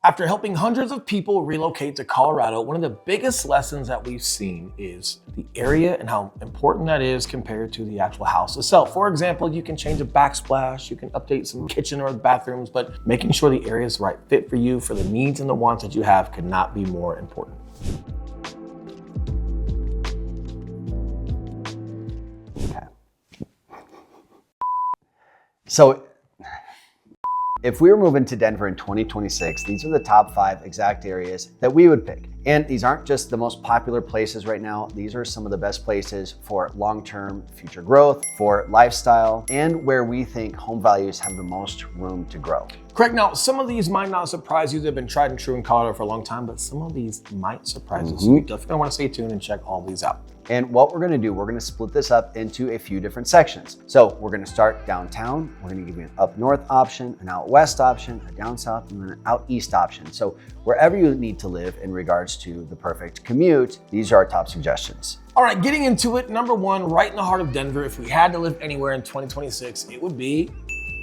After helping hundreds of people relocate to Colorado, one of the biggest lessons that we've seen is the area and how important that is compared to the actual house itself. For example, you can change a backsplash, you can update some kitchen or bathrooms, but making sure the area is the right fit for you, for the needs and the wants that you have, could not be more important. So if we were moving to Denver in 2026, these are the top 5 exact areas that we would pick. And these aren't just the most popular places right now. These are some of the best places for long-term future growth, for lifestyle, and where we think home values have the most room to grow. Correct. Now, some of these might not surprise you. They've been tried and true in Colorado for a long time, but some of these might surprise you. So you definitely want to stay tuned and check all these out. And what we're gonna do, we're gonna split this up into a few different sections. So we're gonna start downtown. We're gonna give you an up north option, an out west option, a down south, and an out east option. So wherever you need to live in regards to the perfect commute, these are our top suggestions. All right, getting into it, number 1, right in the heart of Denver, if we had to live anywhere in 2026, it would be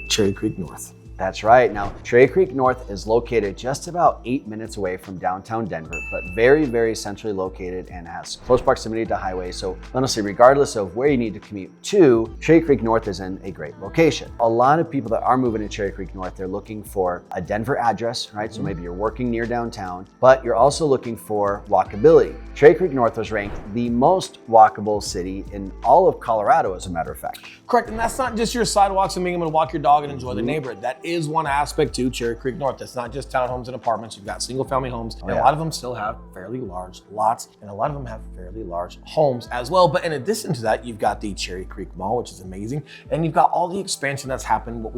Cherry Creek North. That's right. Now, Cherry Creek North is located just about 8 minutes away from downtown Denver, but very, very centrally located and has close proximity to highways. So honestly, regardless of where you need to commute to, Cherry Creek North is in a great location. A lot of people that are moving to Cherry Creek North, they're looking for a Denver address, right? So maybe you're working near downtown, but you're also looking for walkability. Cherry Creek North was ranked the most walkable city in all of Colorado, as a matter of fact. Correct, and that's not just your sidewalks and being able to walk your dog and enjoy the neighborhood. That is one aspect to Cherry Creek North. It's not just townhomes and apartments. You've got single family homes, and a lot of them still have fairly large lots, and a lot of them have fairly large homes as well. But in addition to that, you've got the Cherry Creek Mall, which is amazing, and you've got all the expansion that's happened what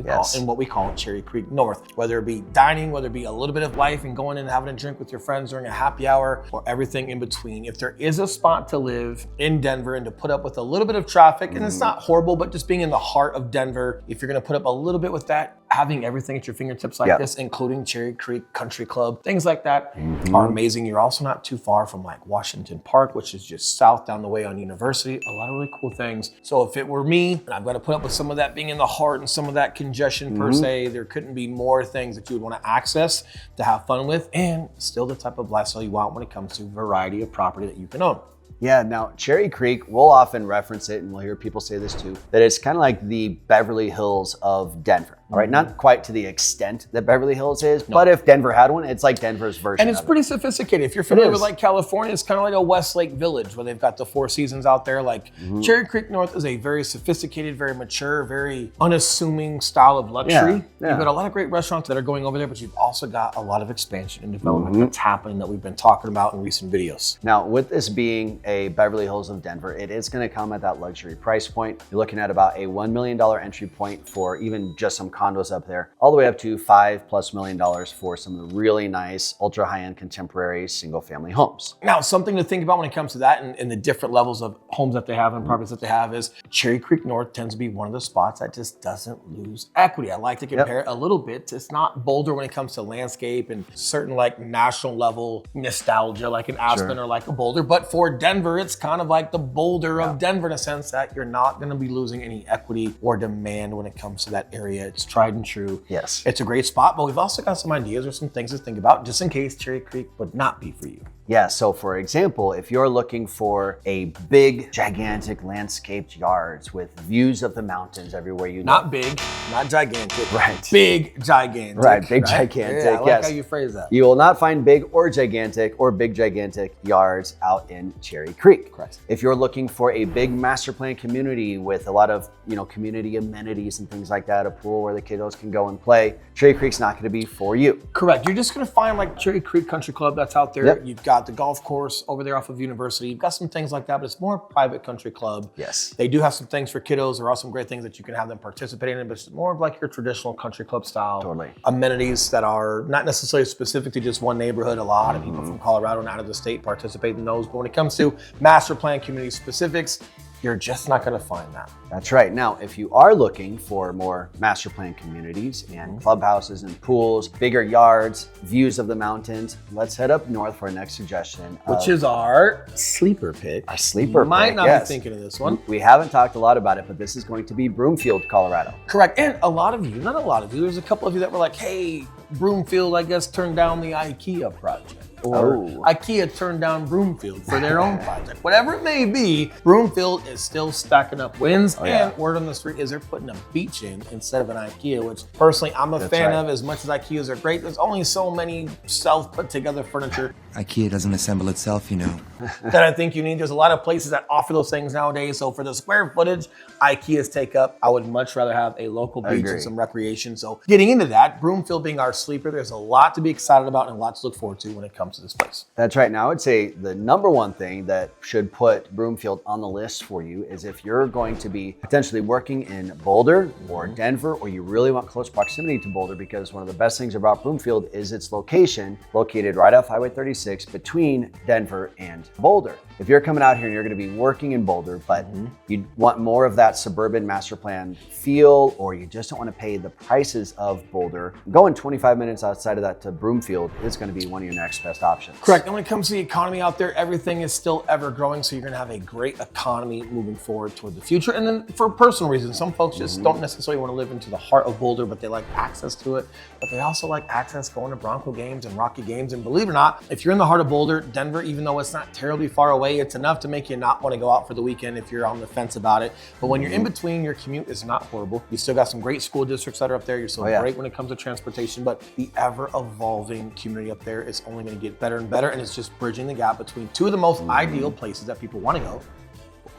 we call Cherry Creek North, whether it be dining, whether it be a little bit of life and going in and having a drink with your friends during a happy hour, or everything in between. If there is a spot to live in Denver and to put up with a little bit of traffic, and it's not horrible, but just being in the heart of Denver, if you're gonna put up a little bit with that, having everything at your fingertips like this, including Cherry Creek Country Club, things like that are amazing. You're also not too far from like Washington Park, which is just south down the way on University. A lot of really cool things. So if it were me, and I'm gonna put up with some of that being in the heart and some of that congestion per se, there couldn't be more things that you would wanna access to have fun with, and still the type of lifestyle you want when it comes to variety of property that you can own. Yeah, now Cherry Creek, we'll often reference it, and we'll hear people say this too, that it's kind of like the Beverly Hills of Denver. All right, not quite to the extent that Beverly Hills is, but if Denver had one, it's like Denver's version. And it's pretty sophisticated. If you're familiar with like California, it's kind of like a Westlake Village where they've got the 4 seasons out there. Like Cherry Creek North is a very sophisticated, very mature, very unassuming style of luxury. You've got a lot of great restaurants that are going over there, but you've also got a lot of expansion and development that's happening that we've been talking about in recent videos. Now, with this being a Beverly Hills of Denver, it is going to come at that luxury price point. You're looking at about a $1 million entry point for even just some condos up there, all the way up to $5+ million for some of the really nice, ultra high-end contemporary single family homes. Now, something to think about when it comes to that and the different levels of homes that they have and properties that they have is Cherry Creek North tends to be one of the spots that just doesn't lose equity. I like to compare it a little bit. It's not Boulder when it comes to landscape and certain like national level nostalgia, like an Aspen or like a Boulder, but for Denver, it's kind of like the Boulder of Denver in a sense that you're not going to be losing any equity or demand when it comes to that area. It's tried and true. Yes. It's a great spot, but we've also got some ideas or some things to think about just in case Cherry Creek would not be for you. Yeah, so for example, if you're looking for a big, gigantic landscaped yards with views of the mountains everywhere you Not big, not gigantic. Right. Big, gigantic. Right, big, gigantic, Yeah, I like how you phrase that. You will not find big or big, gigantic yards out in Cherry Creek. Correct. If you're looking for a big master plan community with a lot of, community amenities and things like that, a pool where the kiddos can go and play, Cherry Creek's not gonna be for you. Correct. You're just gonna find like Cherry Creek Country Club that's out there. You've got the golf course over there off of University. You've got some things like that, but it's more a private country club. Yes. They do have some things for kiddos. There are some great things that you can have them participate in, but it's more of like your traditional country club style. Totally. Amenities that are not necessarily specific to just one neighborhood. A lot of people from Colorado and out of the state participate in those. But when it comes to master plan community specifics, you're just not going to find that. That's right. Now, if you are looking for more master plan communities and clubhouses and pools, bigger yards, views of the mountains, let's head up north for our next suggestion. Which is our sleeper pick. Our sleeper pick, might not be thinking of this one. We haven't talked a lot about it, but this is going to be Broomfield, Colorado. Correct. And a lot of you, not a lot of you, there's a couple of you that were like, hey, Broomfield, I guess, turned down the IKEA project. Or IKEA turned down Broomfield for their own project. Whatever it may be, Broomfield is still stacking up wins. And word on the street is they're putting a beach in instead of an IKEA, which personally I'm a fan of. As much as IKEAs are great, there's only so many self-put-together furniture. IKEA doesn't assemble itself, you know. That I think you need. There's a lot of places that offer those things nowadays. So for the square footage IKEAs take up, I would much rather have a local beach and some recreation. So getting into that, Broomfield being our sleeper, there's a lot to be excited about and a lot to look forward to when it comes to this place. That's right. Now I would say the number one thing that should put Broomfield on the list for you is if you're going to be potentially working in Boulder or Denver, or you really want close proximity to Boulder, because one of the best things about Broomfield is its location, located right off Highway 36 between Denver and Boulder. If you're coming out here and you're going to be working in Boulder, but you want more of that suburban master plan feel, or you just don't want to pay the prices of Boulder, going 25 minutes outside of that to Broomfield is going to be one of your next best options. Correct. And when it comes to the economy out there, everything is still ever growing. So you're going to have a great economy moving forward toward the future. And then for personal reasons, some folks just don't necessarily want to live into the heart of Boulder, but they like access to it. But they also like access going to Bronco games and Rocky games. And believe it or not, if you're in the heart of Boulder, Denver, even though it's not terribly far away, it's enough to make you not want to go out for the weekend if you're on the fence about it. But when you're in between, your commute is not horrible. You still got some great school districts that are up there. You're still great when it comes to transportation, but the ever evolving community up there is only going to get better and better. And it's just bridging the gap between two of the most ideal places that people want to go,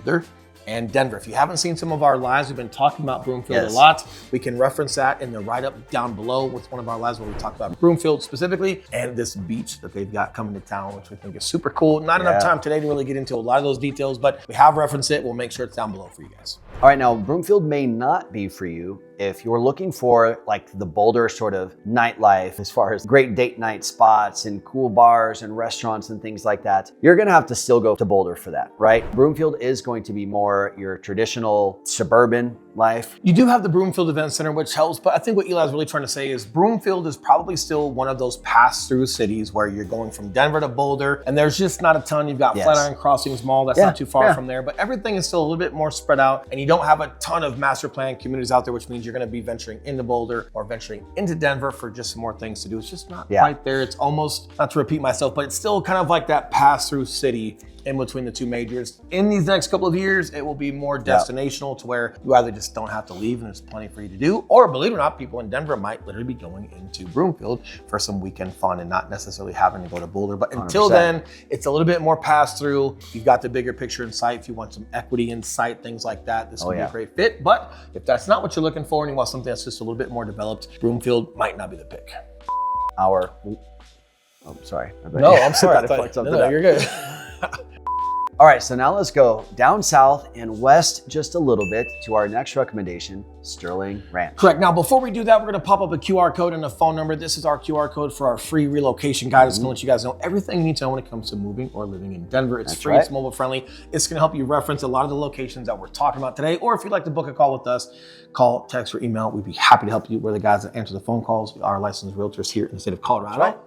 Boulder and Denver. If you haven't seen some of our lives, we've been talking about Broomfield a lot. We can reference that in the write-up down below with one of our lives where we talk about Broomfield specifically and this beach that they've got coming to town, which we think is super cool. Not enough time today to really get into a lot of those details, but we have referenced it. We'll make sure it's down below for you guys. All right, now Broomfield may not be for you if you're looking for like the Boulder sort of nightlife, as far as great date night spots and cool bars and restaurants and things like that. You're gonna have to still go to Boulder for that, right? Broomfield is going to be more your traditional suburban life. You do have the Broomfield Event Center, which helps, but I think what Eli's really trying to say is Broomfield is probably still one of those pass-through cities where you're going from Denver to Boulder, and there's just not a ton. You've got Flatiron Crossings Mall, that's not too far from there, but everything is still a little bit more spread out, and you don't have a ton of master plan communities out there, which means you're gonna be venturing into Boulder or venturing into Denver for just some more things to do. It's just not quite there. It's almost, not to repeat myself, but it's still kind of like that pass-through city in between the two majors. In these next couple of years, it will be more destinational to where you either just don't have to leave and there's plenty for you to do, or believe it or not, people in Denver might literally be going into Broomfield for some weekend fun and not necessarily having to go to Boulder. But until 100%. then, it's a little bit more pass through. You've got the bigger picture in sight. If you want some equity in sight, things like that, this would be a great fit. But if that's not what you're looking for and you want something that's just a little bit more developed, Broomfield might not be the pick. Sorry. No, I'm sorry. No, you're good. All right, so now let's go down south and west just a little bit to our next recommendation, Sterling Ranch. Correct. Now, before we do that, we're going to pop up a QR code and a phone number. This is our QR code for our free relocation guide. It's going to let you guys know everything you need to know when it comes to moving or living in Denver. It's free, it's mobile friendly. It's going to help you reference a lot of the locations that we're talking about today. Or if you'd like to book a call with us, call, text, or email. We'd be happy to help you. We're the guys that answer the phone calls. We are licensed realtors here in the state of Colorado.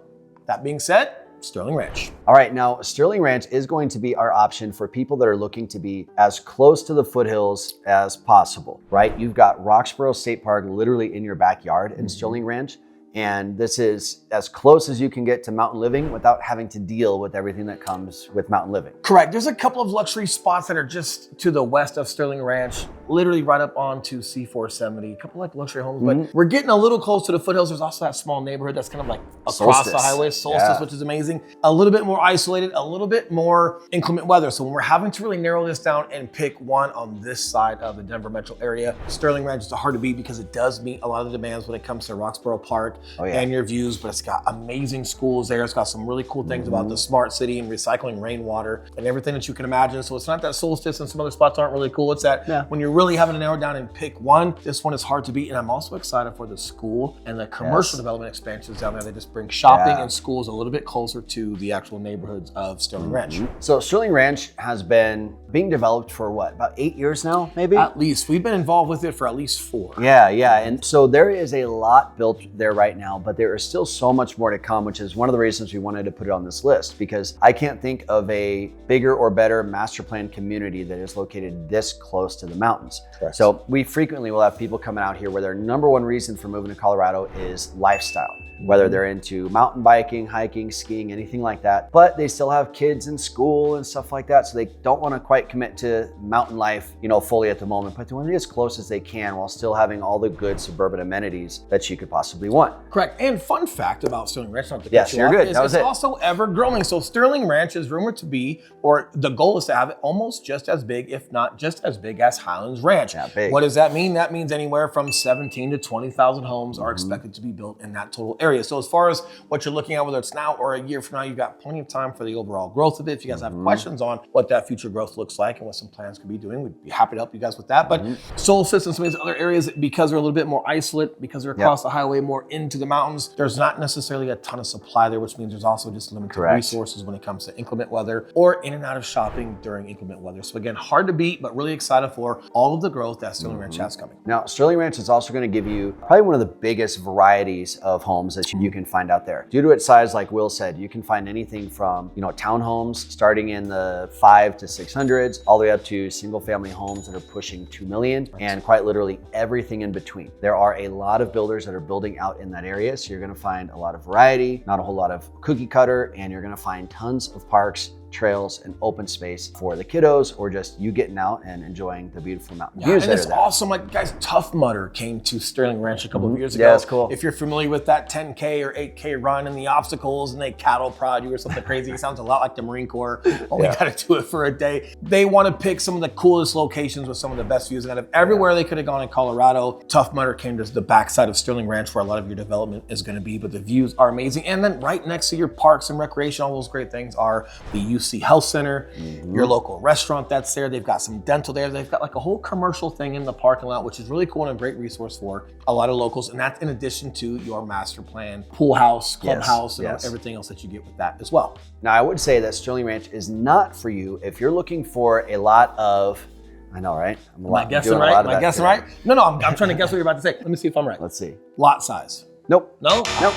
That being said, Sterling Ranch. All right, now Sterling Ranch is going to be our option for people that are looking to be as close to the foothills as possible, right? You've got Roxborough State Park literally in your backyard in Sterling Ranch. And this is as close as you can get to mountain living without having to deal with everything that comes with mountain living. Correct. There's a couple of luxury spots that are just to the west of Sterling Ranch, literally right up onto C470, a couple like luxury homes, but we're getting a little close to the foothills. There's also that small neighborhood that's kind of like across the highway, Solstice, which is amazing. A little bit more isolated, a little bit more inclement weather. So when we're having to really narrow this down and pick one on this side of the Denver metro area, Sterling Ranch is hard to beat because it does meet a lot of the demands when it comes to Roxborough Park and your views, but it's got amazing schools there. It's got some really cool things about the smart city and recycling rainwater and everything that you can imagine. So it's not that Solstice and some other spots aren't really cool. It's that when you're really having to narrow down and pick one, this one is hard to beat. And I'm also excited for the school and the commercial development expansions down there. They just bring shopping and schools a little bit closer to the actual neighborhoods of Sterling Ranch. So Sterling Ranch has been being developed for what, about 8 years now, maybe? At least. We've been involved with it for at least 4. Yeah. And so there is a lot built there right now, but there is still so much more to come, which is one of the reasons we wanted to put it on this list, because I can't think of a bigger or better master plan community that is located this close to the mountains. Correct. So we frequently will have people coming out here where their number one reason for moving to Colorado is lifestyle, whether they're into mountain biking, hiking, skiing, anything like that, but they still have kids in school and stuff like that. So they don't want to quite commit to mountain life, fully at the moment, but they want to be as close as they can while still having all the good suburban amenities that you could possibly want. Correct. And fun fact about Sterling Ranch, not to Yes, cut you you're off, good. is That was it's it. also ever growing. So Sterling Ranch is rumored to be, or the goal is to have it almost just as big, if not just as big as Highlands Ranch. Yeah, big. What does that mean? That means anywhere from 17 to 20,000 homes are expected to be built in that total area. So as far as what you're looking at, whether it's now or a year from now, you've got plenty of time for the overall growth of it. If you guys have questions on what that future growth looks like and what some plans could be doing, we'd be happy to help you guys with that. But Solstice and some of these other areas, because they're a little bit more isolate, because they're across the highway more into the mountains, there's not necessarily a ton of supply there, which means there's also just limited resources when it comes to inclement weather or in and out of shopping during inclement weather. So again, hard to beat, but really excited for all of the growth that Sterling Ranch has coming. Now, Sterling Ranch is also going to give you probably one of the biggest varieties of homes that you can find out there. Due to its size, like Will said, you can find anything from, townhomes starting in the 5 to 600s, all the way up to single family homes that are pushing 2 million, and quite literally everything in between. There are a lot of builders that are building out in that area. So you're going to find a lot of variety, not a whole lot of cookie cutter, and you're going to find tons of parks, trails, and open space for the kiddos, or just you getting out and enjoying the beautiful mountain views. And it's awesome. Like, guys, Tough Mudder came to Sterling Ranch a couple of years ago. Yeah, that's cool. If you're familiar with that 10K or 8K run and the obstacles and they cattle prod you or something crazy, it sounds a lot like the Marine Corps. Only got to do it for a day. They want to pick some of the coolest locations with some of the best views. And out of everywhere they could have gone in Colorado, Tough Mudder came to the backside of Sterling Ranch where a lot of your development is going to be, but the views are amazing. And then right next to your parks and recreation, all those great things are the UC Health Center, your local restaurant that's there. They've got some dental there. They've got like a whole commercial thing in the parking lot, which is really cool and a great resource for a lot of locals. And that's in addition to your master plan, pool house, clubhouse, and everything else that you get with that as well. Now, I would say that Sterling Ranch is not for you if you're looking for a lot of, I know, right? Am I guessing right? Am I guessing right? No, I'm trying to guess what you're about to say. Let me see if I'm right. Let's see. Lot size. Nope. No? Nope.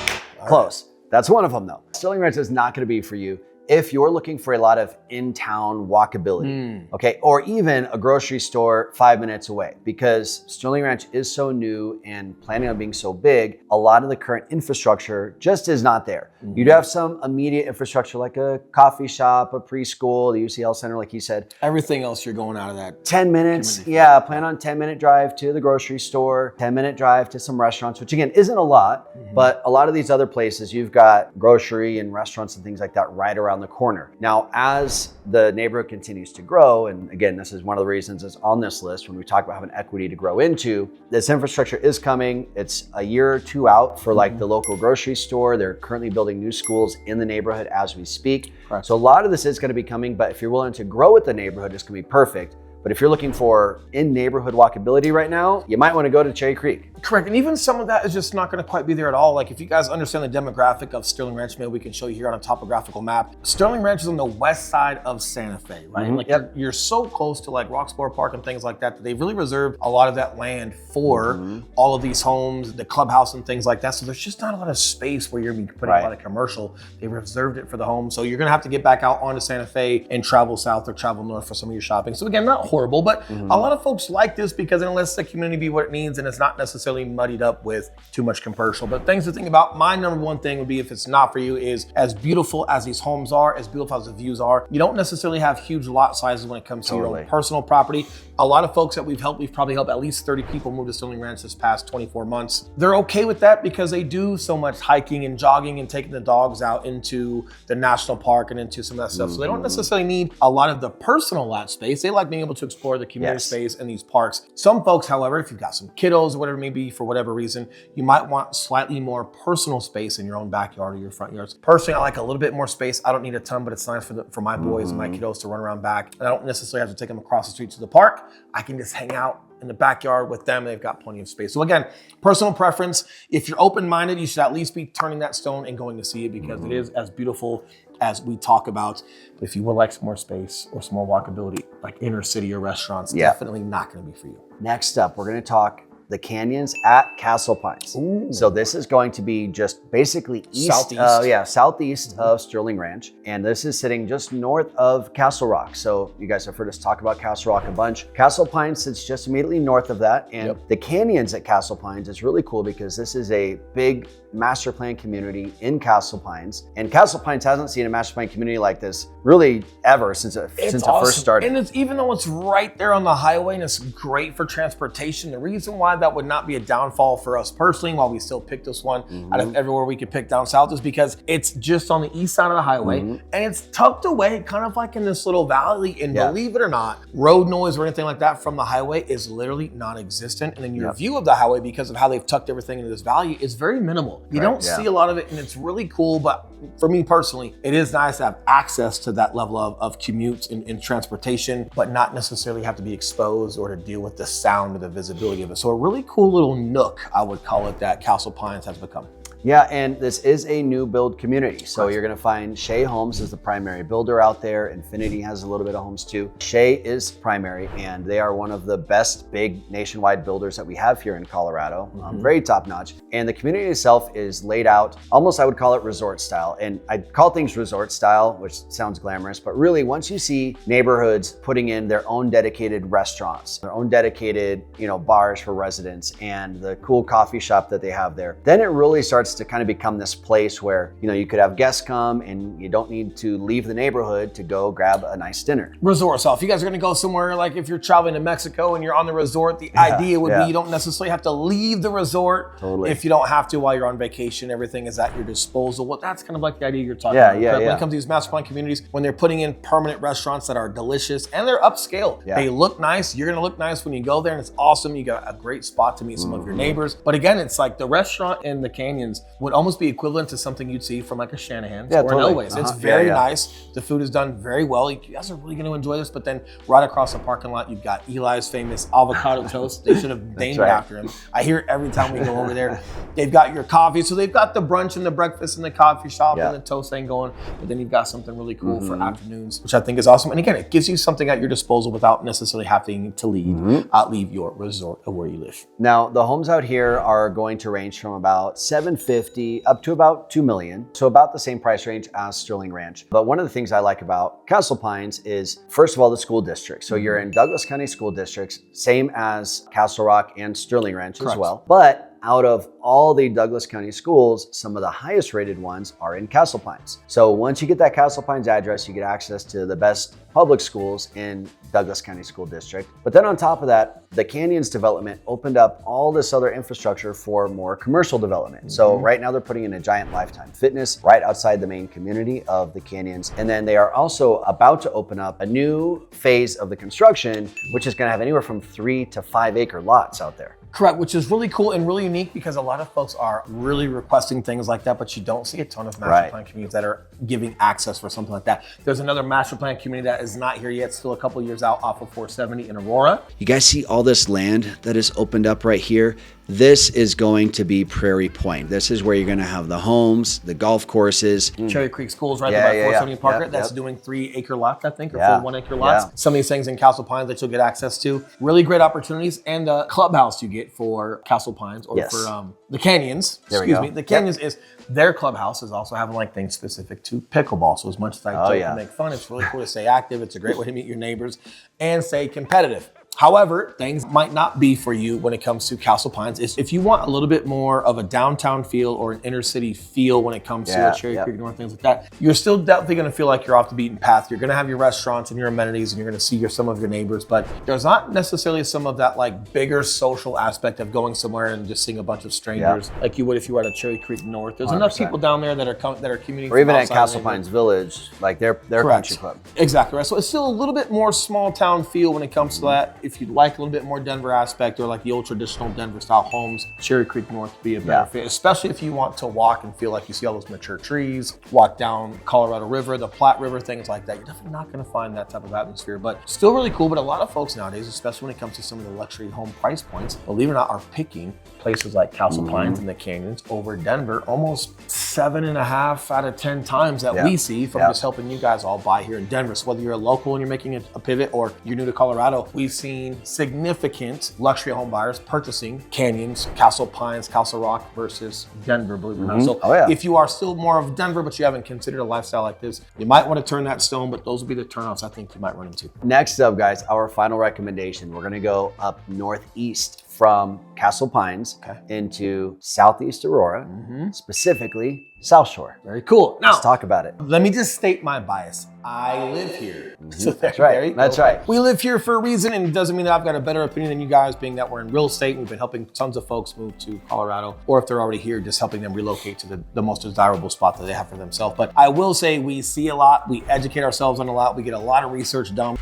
Close. That's one of them though. Sterling Ranch is not going to be for you if you're looking for a lot of in-town walkability, okay? Or even a grocery store 5 minutes away, because Sterling Ranch is so new and planning on being so big, a lot of the current infrastructure just is not there. You'd have some immediate infrastructure like a coffee shop, a preschool, the UCL Center, like you said. Everything else you're going out of that. 10 minutes, yeah, plan on 10-minute drive to the grocery store, 10-minute drive to some restaurants, which again, isn't a lot, but a lot of these other places, you've got grocery and restaurants and things like that right around the corner. Now, as the neighborhood continues to grow, and again, this is one of the reasons it's on this list when we talk about having equity to grow into, this infrastructure is coming. It's a year or two out for like the local grocery store. They're currently building new schools in the neighborhood as we speak. Correct. So a lot of this is going to be coming, but if you're willing to grow with the neighborhood, it's going to be perfect. But if you're looking for in-neighborhood walkability right now, you might want to go to Cherry Creek. Correct, and even some of that is just not going to quite be there at all. Like if you guys understand the demographic of Sterling Ranch, maybe we can show you here on a topographical map. Sterling Ranch is on the west side of Santa Fe, right? Like you're so close to like Roxborough Park and things like that that they've really reserved a lot of that land for all of these homes, the clubhouse and things like that. So there's just not a lot of space where you're putting a lot of commercial. They reserved it for the home. So you're going to have to get back out onto Santa Fe and travel south or travel north for some of your shopping. So again, not horrible, but a lot of folks like this because it lets the community be what it needs and it's not necessarily muddied up with too much commercial. But things to think about. My number one thing would be, if it's not for you, is as beautiful as these homes are, as beautiful as the views are, you don't necessarily have huge lot sizes when it comes to your own personal property. A lot of folks that we've probably helped at least 30 people move to Sterling Ranch this past 24 months. They're okay with that because they do so much hiking and jogging and taking the dogs out into the national park and into some of that stuff. So they don't necessarily need a lot of the personal lot space. They like being able to explore the community space in these parks. Some folks, however, if you've got some kiddos or whatever it may be, for whatever reason, you might want slightly more personal space in your own backyard or your front yards. Personally, I like a little bit more space. I don't need a ton, but it's nice for my boys and my kiddos to run around back. And I don't necessarily have to take them across the street to the park. I can just hang out in the backyard with them. They've got plenty of space. So again, personal preference. If you're open-minded, you should at least be turning that stone and going to see it because it is as beautiful as we talk about. But if you would like some more space or some more walkability, like inner city or restaurants, definitely not going to be for you. Next up, we're going to talk the canyons at Castle Pines. Ooh. So this is going to be just basically southeast of Sterling Ranch. And this is sitting just north of Castle Rock. So you guys have heard us talk about Castle Rock a bunch. Castle Pines sits just immediately north of that. And the canyons at Castle Pines is really cool because this is a big master plan community in Castle Pines. And Castle Pines hasn't seen a master plan community like this really ever since it first started. And it's, even though it's right there on the highway and it's great for transportation, the reason why that would not be a downfall for us personally, while we still pick this one out of everywhere we could pick down south, is because it's just on the east side of the highway and it's tucked away kind of like in this little valley. And believe it or not, road noise or anything like that from the highway is literally non-existent. And then your view of the highway, because of how they've tucked everything into this valley, is very minimal. You don't see a lot of it, and it's really cool. But for me personally, it is nice to have access to that level of commutes and transportation, but not necessarily have to be exposed or to deal with the sound or the visibility of it. So a really cool little nook, I would call it, that Castle Pines has become. Yeah, and this is a new build community. So you're gonna find Shea Homes is the primary builder out there. Infinity has a little bit of homes too. Shea is primary, and they are one of the best big nationwide builders that we have here in Colorado. Very top notch. And the community itself is laid out almost, I would call it resort style. And I call things resort style, which sounds glamorous, but really once you see neighborhoods putting in their own dedicated restaurants, their own dedicated, bars for residents, and the cool coffee shop that they have there, then it really starts to kind of become this place where you could have guests come and you don't need to leave the neighborhood to go grab a nice dinner. Resort. So if you guys are going to go somewhere, like if you're traveling to Mexico and you're on the resort, the idea would be you don't necessarily have to leave the resort. Totally. If you don't have to while you're on vacation, everything is at your disposal. Well, that's kind of like the idea you're talking about. When it comes to these master plan communities, when they're putting in permanent restaurants that are delicious and they're upscale, they look nice. You're going to look nice when you go there, and it's awesome. You got a great spot to meet some of your neighbors. But again, it's like the restaurant in the canyons would almost be equivalent to something you'd see from like a Shanahan's or an Elway's. It's very nice. The food is done very well. You guys are really going to enjoy this. But then right across the parking lot, you've got Eli's famous avocado toast. They should have named it after him. I hear it every time we go over there. They've got your coffee. So they've got the brunch and the breakfast and the coffee shop and the toast thing going. But then you've got something really cool for afternoons, which I think is awesome. And again, it gives you something at your disposal without necessarily having to leave your resort or where you live. Now, the homes out here are going to range from about $750,000 up to about $2 million. So about the same price range as Sterling Ranch. But one of the things I like about Castle Pines is, first of all, the school district. So you're in Douglas County school districts, same as Castle Rock and Sterling Ranch as well. But out of all the Douglas County schools, some of the highest rated ones are in Castle Pines. So once you get that Castle Pines address, you get access to the best public schools in Douglas County School District. But then on top of that, the Canyons development opened up all this other infrastructure for more commercial development. So right now they're putting in a giant Lifetime Fitness right outside the main community of the Canyons. And then they are also about to open up a new phase of the construction, which is gonna have anywhere from 3 to 5 acre lots out there. Correct, which is really cool and really unique because a lot of folks are really requesting things like that, but you don't see a ton of master plan communities that are giving access for something like that. There's another master plan community that is not here yet, still a couple years out off of 470 in Aurora. You guys see all this land that is opened up right here? This is going to be Prairie Point. This is where you're going to have the homes, the golf courses. Cherry Creek Schools right there by 470 Parker. That's doing 3 acre lots, I think, or 4 1 acre lots. Some of these things in Castle Pines that you'll get access to. Really great opportunities. And the clubhouse you get for Castle Pines or for the Canyons. The Canyons is their clubhouse is also having like things specific to pickleball. So as much as I joke and make fun, it's really cool to stay active. It's a great way to meet your neighbors and stay competitive. However, things might not be for you when it comes to Castle Pines. If you want a little bit more of a downtown feel or an inner city feel when it comes to a Cherry Creek North, things like that, you're still definitely going to feel like you're off the beaten path. You're going to have your restaurants and your amenities, and you're going to see some of your neighbors, but there's not necessarily some of that like bigger social aspect of going somewhere and just seeing a bunch of strangers like you would if you were at a Cherry Creek North. There's 100%. Enough people down there that are commuting. Or even at Castle Pines Village, like their country club. Exactly right. So it's still a little bit more small town feel when it comes to that. if you like a little bit more Denver aspect or like the old traditional Denver style homes, Cherry Creek North would be a better fit, especially if you want to walk and feel like you see all those mature trees, walk down Colorado River, the Platte River, things like that. You're definitely not going to find that type of atmosphere, but still really cool. But a lot of folks nowadays, especially when it comes to some of the luxury home price points, believe it or not, are picking places like Castle Pines and the Canyons over Denver almost 7.5 out of 10 times that we see from just helping you guys all buy here in Denver. So whether you're a local and you're making a pivot or you're new to Colorado, we've seen significant luxury home buyers purchasing Canyons, Castle Pines, Castle Rock versus Denver, believe it or not. So if you are still more of Denver, but you haven't considered a lifestyle like this, you might want to turn that stone, but those will be the turnoffs I think you might run into. Next up, guys, our final recommendation. We're gonna go up northeast from Castle Pines into southeast Aurora, specifically Southshore. Very cool. Now, let's talk about it. Let me just state my bias. I live here. So that's right. That's right. We live here for a reason, and it doesn't mean that I've got a better opinion than you guys, being that we're in real estate. We've been helping tons of folks move to Colorado, or if they're already here, just helping them relocate to the most desirable spot that they have for themselves. But I will say we see a lot. We educate ourselves on a lot. We get a lot of research done.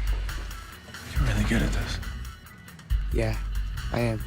You're really good at this. Yeah, I am.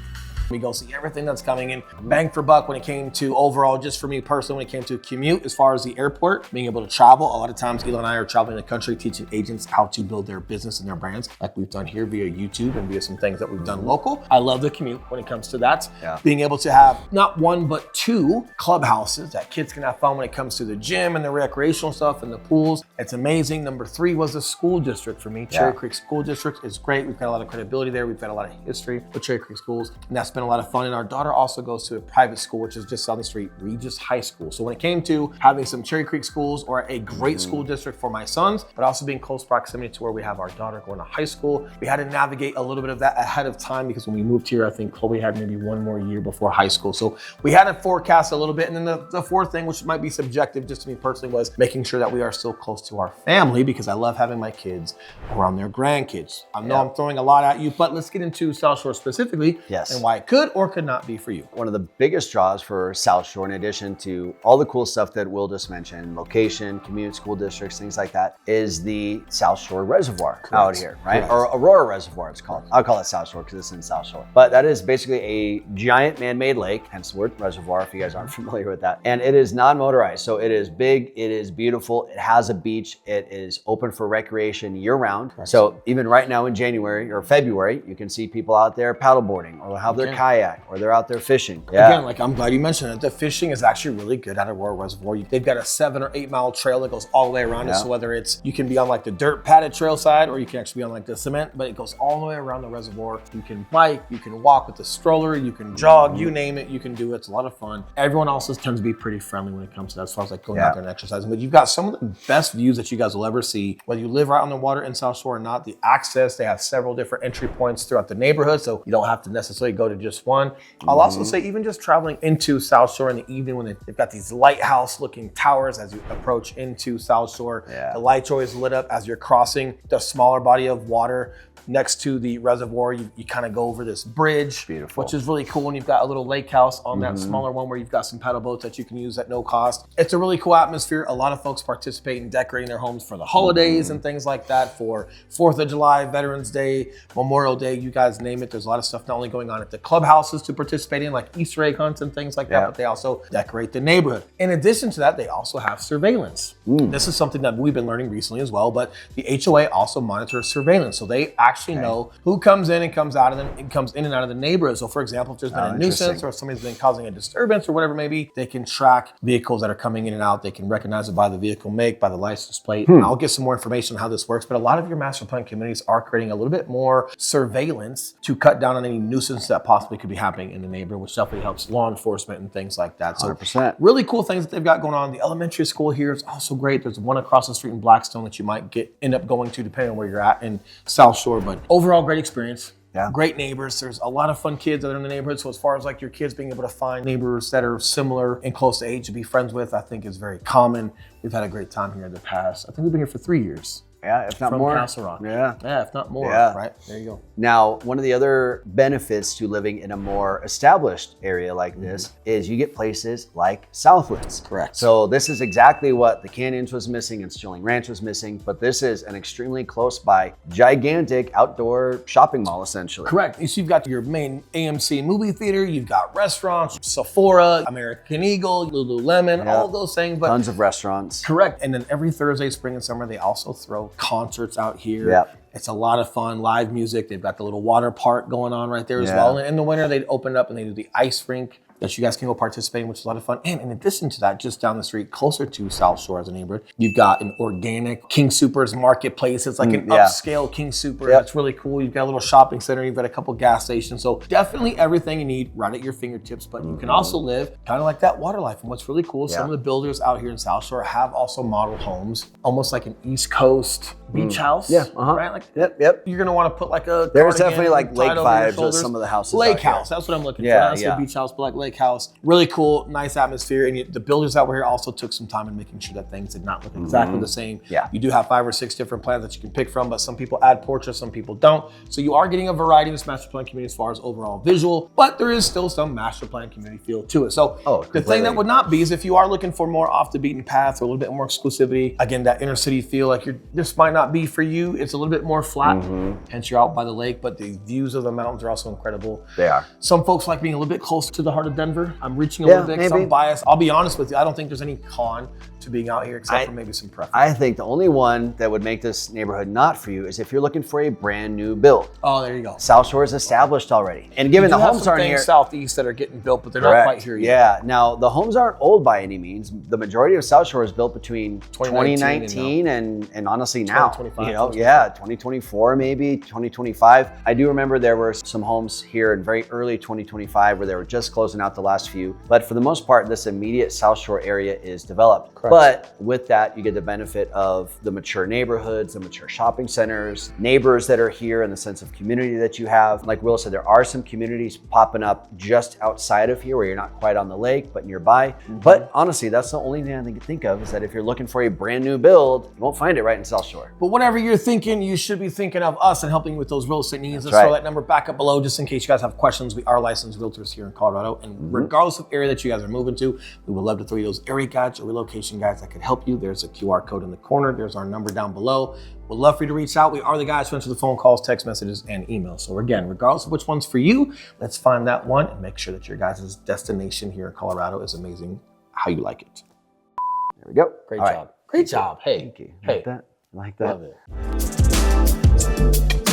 We go see everything that's coming in, bang for buck when it came to overall, just for me personally, when it came to commute, as far as the airport, being able to travel. A lot of times, Elon and I are traveling the country, teaching agents how to build their business and their brands, like we've done here via YouTube and via some things that we've done local. I love the commute when it comes to that. Being able to have not one, but 2 clubhouses that kids can have fun when it comes to the gym and the recreational stuff and the pools. It's amazing. Number 3 was the school district for me. Cherry Creek School District is great. We've got a lot of credibility there. We've got a lot of history with Cherry Creek schools, and that's been a lot of fun. And our daughter also goes to a private school, which is just on the street, Regis High School. So when it came to having some Cherry Creek schools or a great school district for my sons, but also being close proximity to where we have our daughter going to high school, we had to navigate a little bit of that ahead of time, because when we moved here, I think Chloe had maybe 1 more year before high school. So we had to forecast a little bit. And then the 4th thing, which might be subjective just to me personally, was making sure that we are still close to our family, because I love having my kids around their grandkids. I know I'm throwing a lot at you, but let's get into Southshore specifically and why it could or could not be for you. One of the biggest draws for Southshore, in addition to all the cool stuff that Will just mentioned, location, commute, school districts, things like that, is the Southshore Reservoir out here, right? Or Aurora Reservoir, it's called. I'll call it Southshore because it's in Southshore. But that is basically a giant man-made lake, hence the word reservoir if you guys aren't familiar with that. And it is non-motorized, so it is big, it is beautiful, it has a beach, it is open for recreation year-round. So even right now in January or February, you can see people out there paddleboarding, or they'll have their kayak, or they're out there fishing. Again, like, I'm glad you mentioned it. The fishing is actually really good at Aurora Reservoir. They've got a 7 or 8 mile trail that goes all the way around it. So whether it's, you can be on like the dirt padded trail side, or you can actually be on like the cement, but it goes all the way around the reservoir. You can bike, you can walk with the stroller, you can jog, you name it, you can do it. It's a lot of fun. Everyone also tends to be pretty friendly when it comes to that, as far as like going out there and exercising. But you've got some of the best views that you guys will ever see, whether you live right on the water in Southshore or not. The access, they have several different entry points throughout the neighborhood, so you don't have to necessarily go to just one. I'll also say, even just traveling into Southshore in the evening, when they've got these lighthouse looking towers as you approach into Southshore, the lights are always lit up as you're crossing the smaller body of water next to the reservoir. You kind of go over this bridge, which is really cool. And you've got a little lake house on that smaller one where you've got some paddle boats that you can use at no cost. It's a really cool atmosphere. A lot of folks participate in decorating their homes for the holidays and things like that, for 4th of July, Veterans Day, Memorial Day, you guys name it. There's a lot of stuff not only going on at the clubhouses to participate in, like Easter egg hunts and things like that, but they also decorate the neighborhood. In addition to that, they also have surveillance. This is something that we've been learning recently as well, but the HOA also monitors surveillance. So they actually know who comes in and comes out of them, and comes in and out of the neighborhood. So for example, if there's been a nuisance, or if somebody's been causing a disturbance or whatever it may be, they can track vehicles that are coming in and out. They can recognize it by the vehicle make, by the license plate. I'll get some more information on how this works, but a lot of your master plan communities are creating a little bit more surveillance to cut down on any nuisance that possibly could be happening in the neighborhood, which definitely helps law enforcement and things like that. So 100%. Really cool things that they've got going on. The elementary school here is also great. There's one across the street in Blackstone that you might end up going to, depending on where you're at in Southshore. But overall, great experience. Great neighbors. There's a lot of fun kids that are in the neighborhood. So as far as like your kids being able to find neighbors that are similar and close to age to be friends with, I think is very common. We've had a great time here in the past. I think we've been here for 3 years. Yeah, if not from more. Castle Rock. Yeah. Yeah, if not more. Yeah. Right? There you go. Now, one of the other benefits to living in a more established area like this is you get places like Southwoods. Correct. So this is exactly what the Canyons was missing and Stilling Ranch was missing, but this is an extremely close by, gigantic outdoor shopping mall, essentially. Correct. So you've got your main AMC movie theater, you've got restaurants, Sephora, American Eagle, Lululemon, all those things. But tons of restaurants. correct. And then every Thursday, spring and summer, they also throw concerts out here. Yep. It's a lot of fun, live music. They've got the little water park going on right there as Yeah. well. And in the winter, they open it up and they do the ice rink that you guys can go participate in, which is a lot of fun. And in addition to that, just down the street, closer to Southshore as a neighborhood, you've got an organic King Soopers marketplace. It's like an upscale King Super. That's really cool. You've got a little shopping center. You've got a couple gas stations. So definitely everything you need right at your fingertips. But you can also live kind of like that water life. And what's really cool, some of the builders out here in Southshore have also modeled homes, almost like an East Coast beach house. Yeah, Right? Like, Yep. you're going to want to put like a There's cardigan definitely like lake tied over your vibes with shoulders. some of the houses. Lake out here. house, that's what I'm looking Yeah, for. Not yeah. a beach house, but like lake house. Really cool, nice atmosphere. And the builders that were here also took some time in making sure that things did not look exactly the same. Yeah. You do have 5 or 6 different plans that you can pick from, but some people add portraits, some people don't. So you are getting a variety in this master plan community as far as overall visual, but there is still some master plan community feel to it. So the thing completely. that would not be is if you are looking for more off the beaten path or a little bit more exclusivity, again, that inner city feel, like this might not be for you. It's a little bit more flat, hence you're out by the lake, but the views of the mountains are also incredible. They are. Some folks like being a little bit closer to the heart of Denver. I'm reaching a little bit because I'm biased. I'll be honest with you. I don't think there's any con to being out here except for maybe some preference. I think the only one that would make this neighborhood not for you is if you're looking for a brand new build. Oh, there you go. Southshore is established already. And given the homes aren't here. Southeast that are getting built, but they're not quite here yet. Yeah. Now, the homes aren't old by any means. The majority of Southshore is built between 2019 and honestly now. 2025, 2024 maybe, 2025. I do remember there were some homes here in very early 2025 where they were just closing out the last few. But for the most part, this immediate Southshore area is developed. Correct. But with that, you get the benefit of the mature neighborhoods, the mature shopping centers, neighbors that are here in the sense of community that you have. Like Will said, there are some communities popping up just outside of here where you're not quite on the lake, but nearby. But honestly, that's the only thing I can think of is that if you're looking for a brand new build, you won't find it right in Southshore. But whatever you're thinking, you should be thinking of us and helping you with those real estate needs. That's Let's throw right. that number back up below just in case you guys have questions. We are licensed realtors here in Colorado. And regardless of area that you guys are moving to, we would love to throw you those area guides or relocation guides that could help you. There's a QR code in the corner. There's our number down below. We'd love for you to reach out. We are the guys who answer the phone calls, text messages, and emails. So again, regardless of which one's for you, let's find that one and make sure that your guys' destination here in Colorado is amazing how you like it. There we go. Great All job. right. Great job. Hey. Thank you. Hey. Like that? Like that? Love it.